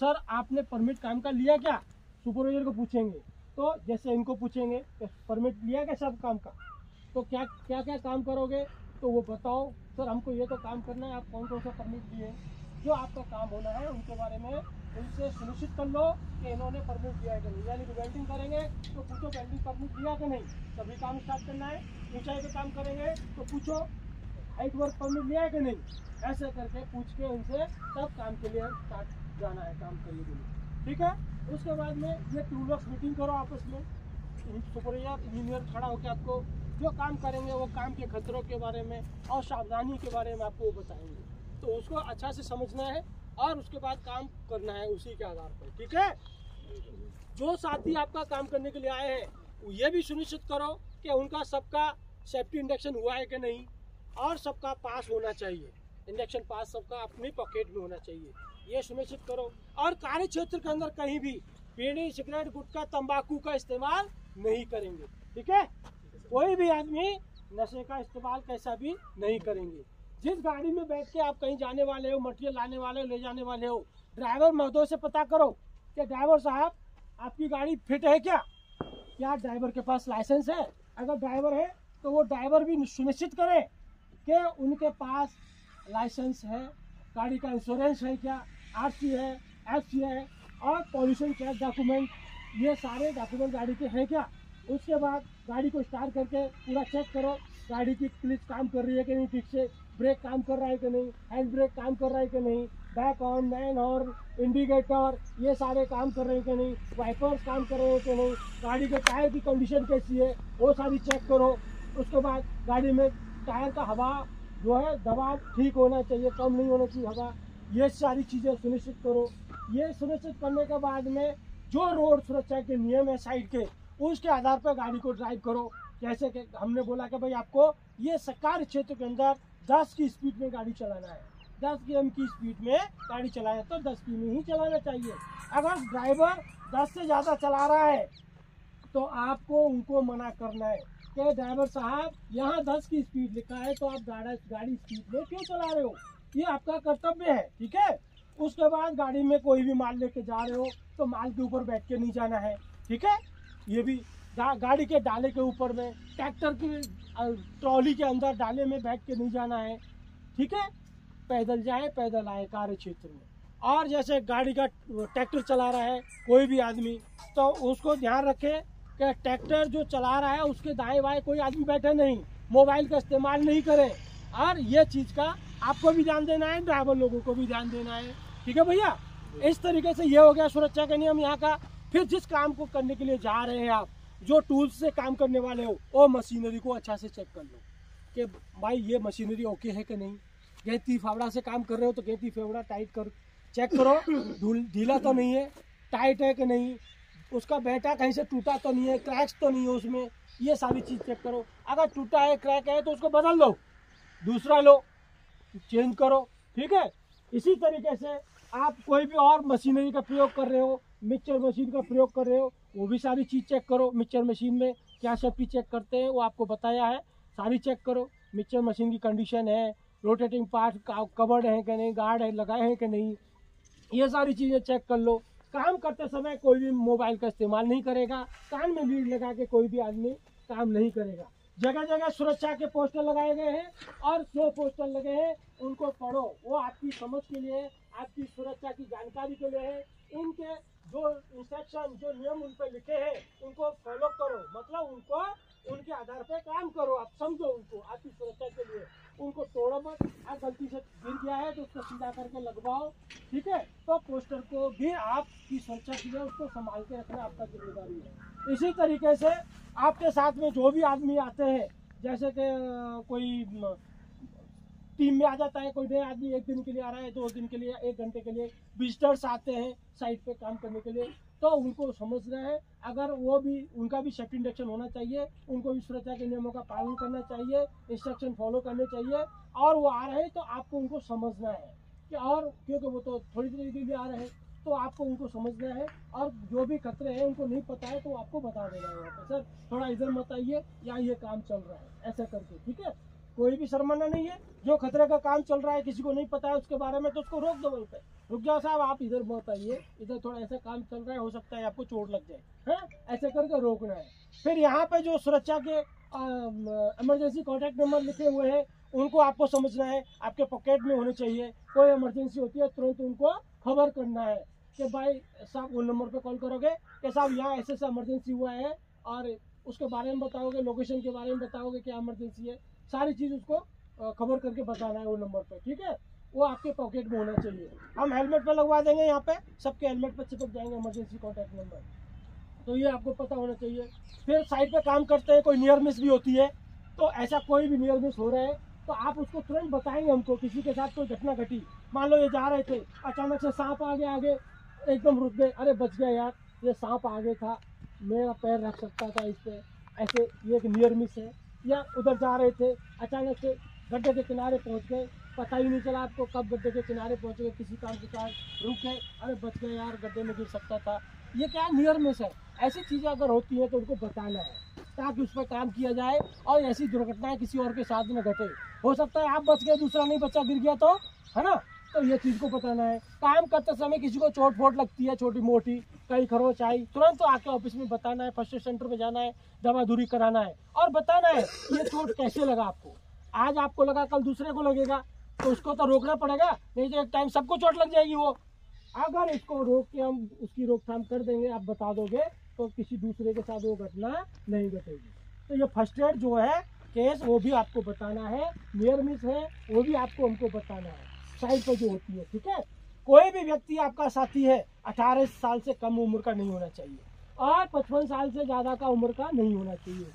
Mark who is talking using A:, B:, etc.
A: Sir आपने permit काम का लिया क्या, सुपरवाइजर को पूछेंगे। तो जैसे इनको पूछेंगे परमिट लिया क्या सब काम का, तो क्या क्या क्या काम करोगे, तो वो बताओ सर हमको ये तो काम करना है, आप कौन कौन सा परमिट लिए, जो आपका काम होना है उनके बारे में उनसे सुनिश्चित कर लो कि इन्होंने परमिट लिया है कि नहीं। यानी कि वेल्डिंग करेंगे तो पूछो वेल्डिंग परमिट लिया कि नहीं, तभी काम स्टार्ट करना है। ऊंचाई पे काम करेंगे तो पूछो हाइट वर्क परमिट लिया है कि नहीं, ऐसे करके पूछ के उनसे तब काम के लिए स्टार्ट जाना है काम करने के लिए, ठीक है। उसके बाद में ये टूल बॉक्स मीटिंग करो आपस में, सुपरवाइजर इंजीनियर खड़ा होकर आपको जो काम करेंगे वो काम के खतरों के बारे में और सावधानी के बारे में आपको वो बताएंगे, तो उसको अच्छा से समझना है और उसके बाद काम करना है उसी के आधार पर, ठीक है। जो साथी आपका काम करने के लिए आए हैं ये भी सुनिश्चित करो कि उनका सबका सेफ्टी इंडक्शन हुआ है कि नहीं, और सबका पास होना चाहिए, इंडक्शन पास सबका अपनी पॉकेट में होना चाहिए, ये सुनिश्चित करो। और कार्य क्षेत्र के अंदर कहीं भी बीड़ी सिगरेट गुटखा तंबाकू का इस्तेमाल नहीं करेंगे, ठीक है। कोई भी आदमी नशे का इस्तेमाल कैसा भी नहीं करेंगे। जिस गाड़ी में बैठ के आप कहीं जाने वाले हो, मटेरियल लाने वाले हो, ले जाने वाले हो, ड्राइवर महोदय से पता करो कि ड्राइवर साहब आपकी गाड़ी फिट है क्या ड्राइवर के पास लाइसेंस है। अगर ड्राइवर है तो वो ड्राइवर भी सुनिश्चित करे कि उनके पास लाइसेंस है, गाड़ी का इंश्योरेंस है क्या, आरसी है, एफसी है, और पॉल्यूशन चेक डॉक्यूमेंट, ये सारे डॉक्यूमेंट गाड़ी के हैं क्या। उसके बाद गाड़ी को स्टार्ट करके पूरा चेक करो गाड़ी की क्लिच काम कर रही है कि नहीं ठीक से, ब्रेक काम कर रहा है कि नहीं, हैंड ब्रेक काम कर रहा है कि नहीं, बैक ऑन मैन और इंडिकेटर ये सारे काम कर रहे हैं कि नहीं, वाइपर्स काम कर रहे हैं कि नहीं, गाड़ी के टायर की कंडीशन कैसी है वो सारी चेक करो। उसके बाद गाड़ी में टायर का हवा जो है दबाव ठीक होना चाहिए, कम नहीं होना चाहिए हवा, ये सारी चीज़ें सुनिश्चित करो। ये सुनिश्चित करने के बाद में जो रोड सुरक्षा के नियम है साइड के, उसके आधार पर गाड़ी को ड्राइव करो। जैसे कि हमने बोला कि भाई आपको ये सरकारी क्षेत्र के अंदर 10 की स्पीड में गाड़ी चलाना है, 10 km की स्पीड में गाड़ी चलाना है तो 10 की में ही चलाना चाहिए। अगर ड्राइवर 10 से ज़्यादा चला रहा है तो आपको उनको मना करना है कि ड्राइवर साहब यहाँ 10 की स्पीड लिखा है तो आप गाड़ी स्पीड में क्यों चला रहे हो, ये आपका कर्तव्य है, ठीक है। उसके बाद गाड़ी में कोई भी माल लेके जा रहे हो तो माल के ऊपर बैठ के नहीं जाना है, ठीक है। ये भी गाड़ी के डाले के ऊपर में, ट्रैक्टर की ट्रॉली के अंदर डाले में बैठ के नहीं जाना है, ठीक है। पैदल जाए पैदल आए कार्य क्षेत्र में। और जैसे गाड़ी का ट्रैक्टर चला रहा है कोई भी आदमी तो उसको ध्यान रखे कि ट्रैक्टर जो चला रहा है उसके दाएं बाएं कोई आदमी बैठे नहीं, मोबाइल का इस्तेमाल नहीं करे, और ये चीज़ का आपको भी ध्यान देना है, ड्राइवर लोगों को भी ध्यान देना है, ठीक है भैया। इस तरीके से ये हो गया सुरक्षा का नियम यहाँ का। फिर जिस काम को करने के लिए जा रहे हैं आप, जो टूल्स से काम करने वाले हो वो मशीनरी को अच्छा से चेक कर लो कि भाई ये मशीनरी ओके है कि नहीं। गेंती फावड़ा से काम कर रहे हो तो गेंती फावड़ा टाइट कर चेक करो, ढीला तो नहीं है, टाइट है कि नहीं, उसका बैटा कहीं से टूटा तो नहीं है, क्रैक्स तो नहीं है उसमें, ये सारी चीज़ चेक करो। अगर टूटा है क्रैक है तो उसको बदल लो, दूसरा लो, चेंज करो, ठीक है। इसी तरीके से आप कोई भी और मशीनरी का प्रयोग कर रहे हो, मिक्सचर मशीन का प्रयोग कर रहे हो, वो भी सारी चीज़ चेक करो। मिक्सचर मशीन में क्या सेफ्टी चेक करते हैं वो आपको बताया है, सारी चेक करो। मिक्सचर मशीन की कंडीशन है, रोटेटिंग पार्ट कवर्ड है कि नहीं, गार्ड है लगाए हैं कि नहीं, ये सारी चीज़ें चेक कर लो। काम करते समय कोई भी मोबाइल का इस्तेमाल नहीं करेगा, कान में लीड लगा के कोई भी आदमी काम नहीं करेगा। जगह जगह सुरक्षा के पोस्टर लगाए गए हैं और जो पोस्टर लगे हैं उनको पढ़ो, वो आपकी समझ के लिए, आपकी सुरक्षा की जानकारी के लिए है। इनके जो इंस्ट्रक्शन जो नियम उन पर लिखे हैं उनको फॉलो करो, मतलब उनको उनके आधार पर काम करो, आप समझो उनको आपकी सुरक्षा के लिए, उनको तोड़ो मत। आप गलती से गिर गया है तो उसको सीधा करके लगवाओ, ठीक है। तो पोस्टर को भी आपकी सुरक्षा के लिए उसको संभाल के रखना आपका जिम्मेदारी है। इसी तरीके से आपके साथ में जो भी आदमी आते हैं, जैसे कि कोई टीम में आ जाता है, कोई नया आदमी 1 दिन के लिए आ रहा है, 2 दिन के लिए, 1 घंटे के लिए विजिटर्स आते हैं साइट पे काम करने के लिए, तो उनको समझना है, अगर वो भी उनका भी सेफ्टी इंडक्शन होना चाहिए, उनको भी सुरक्षा के नियमों का पालन करना चाहिए, इंस्ट्रक्शन फॉलो करने चाहिए, और वो आ रहे हैं तो आपको उनको समझना है कि, और क्योंकि वो तो थोड़ी देर के लिए आ रहे हैं तो आपको उनको समझना है, और जो भी खतरे हैं उनको नहीं पता है तो आपको बता देना है, सर थोड़ा इधर मत आइए, यहाँ ये काम चल रहा है, ऐसा करके, ठीक है। कोई भी शर्माना नहीं है। जो खतरे का काम चल रहा है, किसी को नहीं पता है उसके बारे में, तो उसको रोक दो वहीं पे। रुक जाओ साहब, आप इधर मत आइए, इधर थोड़ा ऐसा काम चल रहा है, हो सकता है आपको चोट लग जाए, है ऐसे करके रोकना है। फिर यहाँ पे जो सुरक्षा के इमरजेंसी कॉन्टैक्ट नंबर लिखे हुए हैं, उनको आपको समझना है, आपके पॉकेट में होने चाहिए। कोई इमरजेंसी होती है तुरंत उनको खबर करना है कि भाई साहब वो नंबर पे कॉल करोगे कि साहब यहाँ ऐसे ऐसा इमरजेंसी हुआ है, और उसके बारे में बताओगे, लोकेशन के बारे में बताओगे क्या इमरजेंसी है, सारी चीज़ उसको खबर करके बताना है वो नंबर पे, ठीक है। वो आपके पॉकेट में होना चाहिए। हम हेलमेट पे लगवा देंगे, यहाँ पे सबके हेलमेट पे चिपक जाएंगे इमरजेंसी कॉन्टैक्ट नंबर, तो ये आपको पता होना चाहिए। फिर साइड पे काम करते हैं, कोई नियर मिस भी होती है, तो ऐसा कोई भी नियर मिस हो रहा है तो आप उसको तुरंत बताएंगे हमको। किसी के साथ कोई घटना घटी, मान लो ये जा रहे थे, अचानक से सांप आ गया आगे, एकदम रुक गए, अरे बच गया यार, ये सांप आगे था, मेरा पैर रख सकता था इस पर, ऐसे ये एक नियर मिस है। या उधर जा रहे थे, अचानक से गड्ढे के किनारे पहुंच गए, पता ही नहीं चला आपको कब गड्ढे के किनारे पहुंच गए, किसी काम के कारण रुक गए, अरे बच गए यार, गड्ढे में गिर सकता था, ये क्या नियर मिस है। ऐसी चीज़ें अगर होती हैं तो उनको बताना है, ताकि उस पर काम किया जाए और ऐसी दुर्घटनाएं किसी और के साथ न घटे। हो सकता है आप बच गए, दूसरा नहीं बचा, गिर गया, तो है ना। तो ये चीज़ को बताना है। काम करते समय किसी को चोट फोट लगती है छोटी मोटी, कहीं खरोच आई, तुरंत तो आके ऑफिस में बताना है, फर्स्ट एड सेंटर में जाना है, दवा दूरी कराना है और बताना है ये चोट कैसे लगा आपको। आज आपको लगा, कल दूसरे को लगेगा, तो उसको तो रोकना पड़ेगा, नहीं तो एक टाइम सबको चोट लग जाएगी। वो अगर इसको रोक के हम उसकी रोकथाम कर देंगे, आप बता दोगे, तो किसी दूसरे के साथ वो घटना नहीं घटेगी। तो ये फर्स्ट एड जो है केस, वो भी आपको बताना है, नियर मिस है वो भी आपको हमको बताना है, साइड पर जो होती है, ठीक है। कोई भी व्यक्ति आपका साथी है 18 साल से कम उम्र का नहीं होना चाहिए और 55 साल से ज़्यादा का उम्र का नहीं होना चाहिए।